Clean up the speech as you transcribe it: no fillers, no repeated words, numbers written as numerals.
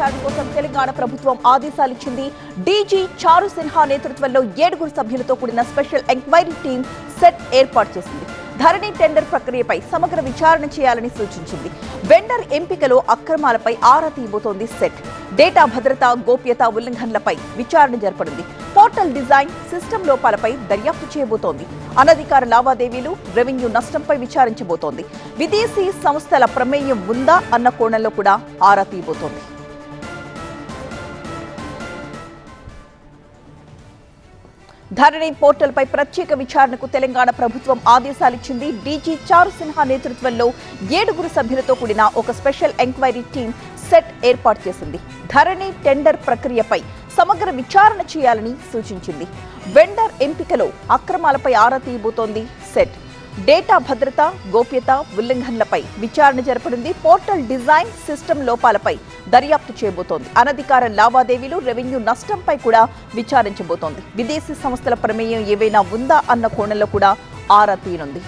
విచారణ కోసం తెలంగాణ ప్రభుత్వం ఆదేశాలిచ్చింది. డీజీ చారు సిన్హా నేతృత్వంలో 7 సభ్యులతో కూడిన స్పెషల్ ఎంక్వైరీ టీం సెట్ ఏర్పాటు చేసింది. ధరణి టెండర్ ప్రక్రియపై సమగ్ర విచారణ చేయాలని సూచించింది. వెండర్ ఎంపికలో అక్రమాలపై ఆరా తీయబోతోంది సెట్. డేటా భద్రత, గోప్యత ఉల్లంఘనలపై విచారణ జరపనుంది. పోర్టల్ డిజైన్, సిస్టమ్ లోపాలపై దర్యాప్తు చేయబోతోంది. అనధికార లావాదేవీలు, రెవెన్యూ నష్టంపై విచారించబోతోంది. విదేశీ సంస్థల ప్రమేయం ఉందా అన్న కోణంలో కూడా ఆరా తీయబోతోంది. ధరణి పోర్టల్ పై ప్రత్యేక విచారణకు తెలంగాణ ప్రభుత్వం ఆదేశాలిచ్చింది. డీజీ చారు సిన్హా నేతృత్వంలో 7 సభ్యులతో కూడిన ఒక స్పెషల్ ఎంక్వైరీ టీం సెట్ ఏర్పాటు చేసింది. ధరణి టెండర్ ప్రక్రియపై సమగ్ర విచారణ చేయాలని సూచించింది. వెండర్ ఎంపికలో అక్రమాలపై ఆరా తీయబోతోంది సెట్. డేటా భద్రత, గోప్యత ఉల్లంఘనలపై విచారణ జరపనుంది. పోర్టల్ డిజైన్, సిస్టమ్ లోపాలపై దర్యాప్తు చేయబోతోంది. అనధికార లావాదేవీలు, రెవెన్యూ నష్టంపై కూడా విచారించబోతోంది. విదేశీ సంస్థల ప్రమేయం ఏవైనా ఉందా అన్న కోణంలో కూడా ఆరా తీయనుంది.